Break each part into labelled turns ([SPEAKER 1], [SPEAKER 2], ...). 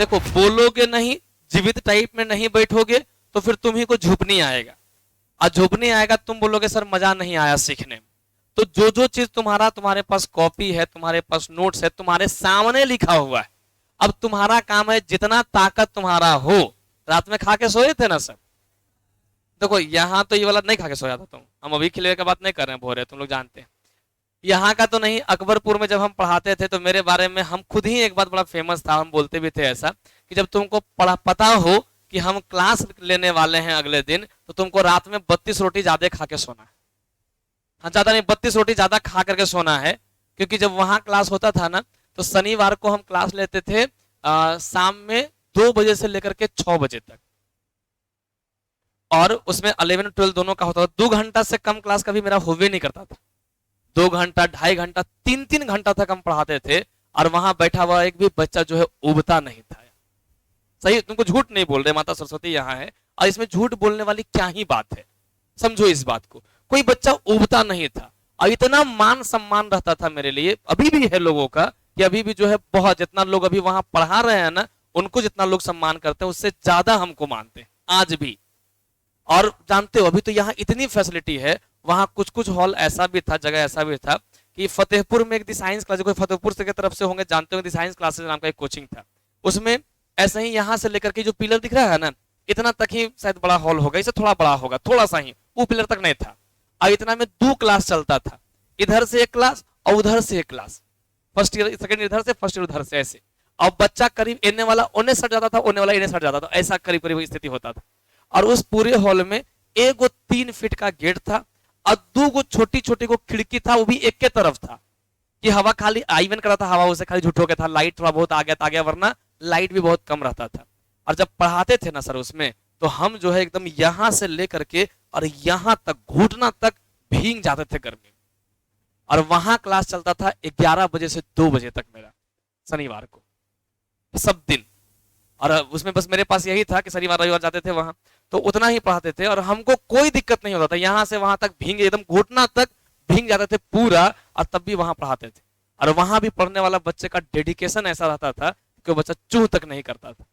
[SPEAKER 1] देखो बोलोगे नहीं, जीवित टाइप में नहीं बैठोगे तो फिर तुम्ही को झुकनी आएगा, और झुकनी आएगा तुम बोलोगे सर मजा नहीं आया सीखने में। तो जो जो चीज तुम्हारे पास कॉपी है, तुम्हारे पास नोट्स है, तुम्हारे सामने लिखा हुआ है, अब तुम्हारा काम है जितना ताकत तुम्हारा हो। रात में खा के सोए थे ना सर? देखो यहाँ तो ये वाला नहीं खा के सोया था तुम, हम अभी खिले का बात नहीं कर रहे हैं, भोरे तुम लोग जानते हैं। यहाँ का तो नहीं, अकबरपुर में जब हम पढ़ाते थे तो मेरे बारे में हम खुद ही एक बात बड़ा फेमस था, हम बोलते भी थे ऐसा कि जब तुमको पता हो कि हम क्लास लेने वाले हैं अगले दिन, तो तुमको रात में 32 रोटी ज्यादा खा के सोना है। हाँ ज्यादा नहीं, 32 रोटी ज्यादा खा करके सोना है, क्योंकि जब वहां क्लास होता था ना तो शनिवार को हम क्लास लेते थे शाम में 2 बजे से लेकर के 6 बजे तक, और उसमें 11 12 दोनों का होता था। 2 घंटा से कम क्लास कभी मेरा हुए नहीं करता था। 2 घंटा, 2.5 घंटा, 3 घंटा तक हम पढ़ाते थे, और वहां बैठा हुआ एक भी बच्चा जो है उबता नहीं था। सही, तुमको झूठ नहीं बोल रहे, माता सरस्वती यहाँ है, और इसमें झूठ बोलने वाली क्या ही बात है, समझो इस बात को। कोई बच्चा उबता नहीं था, और इतना मान सम्मान रहता था मेरे लिए, अभी भी है लोगों का, कि अभी भी जो है बहुत, जितना लोग अभी वहां पढ़ा रहे हैं ना, उनको जितना लोग सम्मान करते हैं उससे ज्यादा हमको मानते हैं आज भी। और जानते हो अभी तो यहाँ इतनी फैसिलिटी है, वहां कुछ कुछ हॉल ऐसा भी था, जगह ऐसा भी था कि फतेहपुर में एक दी साइंस क्लास, कोई फतेहपुर से की तरफ से होंगे जानते होंगे, दी साइंस क्लासेस नाम का एक कोचिंग था। उसमें ऐसे ही यहाँ से लेकर के जो पिलर दिख रहा है ना, इतना तक ही शायद बड़ा हॉल होगा, इसे थोड़ा बड़ा होगा, थोड़ा सा ही, वो पिलर तक नहीं था, और इतना में 2 क्लास चलता था, इधर से एक क्लास और उधर से एक class, first year second year इधर से, फर्स्ट ईयर उधर से, ऐसे। और बच्चा करीब इन्ने वाला उन्हें सट जाता था, उन्हें वाला इन्हें सट जाता था, ऐसा करीब करीब स्थिति होता था। और उस पूरे हॉल में एक 3 फीट का गेट था, और 2 छोटी छोटी को खिड़की था, वो भी एक के तरफ था, कि हवा खाली आइवन कर रहा था, हवा उसे खाली झूठो के था, लाइट थोड़ा बहुत आ गया, वरना लाइट भी बहुत कम रहता था। और जब पढ़ाते थे ना सर उसमें, तो हम जो है एकदम यहां से लेकर के और यहां तक, घुटना तक भीग जाते थे गर्मी में। और वहां क्लास चलता था 11 बजे से 2 बजे तक मेरा, शनिवार को, सब दिन। और उसमें बस मेरे पास यही था कि शनिवार रविवार जाते थे वहां, तो उतना ही पढ़ाते थे, और हमको कोई दिक्कत नहीं होता था, यहां से वहां तक भींगे, एकदम घुटना तक भीग जाते थे पूरा, और तब भी वहां पढ़ाते थे। और वहां भी पढ़ने वाला बच्चे का डेडिकेशन ऐसा रहता था कि वो बच्चा चूह तक नहीं करता था,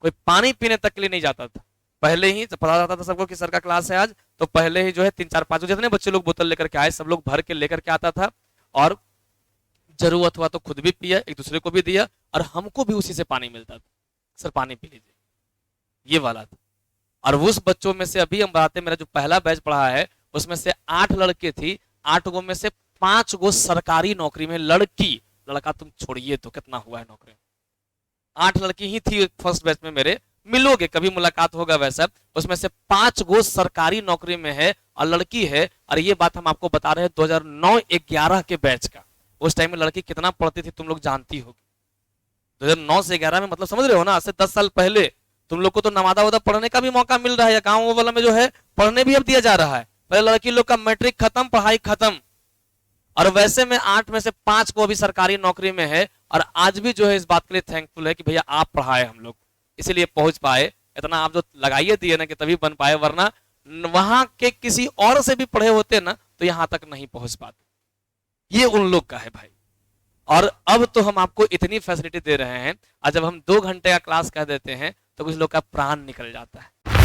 [SPEAKER 1] कोई पानी पीने तक के लिए नहीं जाता था। पहले ही पता रहता था सबको कि सर का क्लास है आज, तो पहले ही जो है 3 4 5 जितने बच्चे लोग बोतल लेकर के आए, सब लोग भर के लेकर के आता था, और जरूरत हुआ तो खुद भी पिया, एक दूसरे को भी दिया, और हमको भी उसी से पानी मिलता था, सर पानी पी लीजिए, ये वाला था। और उस बच्चों में से अभी हम बताते, मेरा जो पहला बैच पढ़ा है उसमें से 8 लड़के थी, 8 गो में से 5 गो सरकारी नौकरी में, लड़की, लड़का तुम छोड़िए तो कितना हुआ है नौकरी, 8 लड़की ही थी फर्स्ट बैच में मेरे, मिलोगे कभी मुलाकात होगा वैसा, उसमें से 5 गो सरकारी नौकरी में है और लड़की है। और ये बात हम आपको बता रहे हैं 2009-11 के बैच का, उस टाइम में लड़की कितना पढ़ती थी तुम लोग जानती होगी। 2009 से 11 में मतलब समझ रहे हो ना, आज से 10 साल पहले तुम लोग को तो नवादा वादा पढ़ने का भी मौका मिल रहा है, गाँव वाला में जो है पढ़ने भी अब दिया जा रहा है। पहले लड़की लोग का मैट्रिक खत्म, पढ़ाई खत्म, और वैसे में 8 में से 5 को अभी सरकारी नौकरी में है, और आज भी जो है इस बात के लिए थैंकफुल है कि भैया आप पढ़ाए हम लोग, इसीलिए पहुंच पाए, इतना आप जो लगाइए दिए ना कि तभी बन पाए, वरना वहां के किसी और से भी पढ़े होते ना तो यहां तक नहीं पहुंच पाते। ये उन लोग का है भाई। और अब तो हम आपको इतनी फैसिलिटी दे रहे हैं, और जब हम 2 घंटे का क्लास कह देते हैं तो कुछ लोग का प्राण निकल जाता है।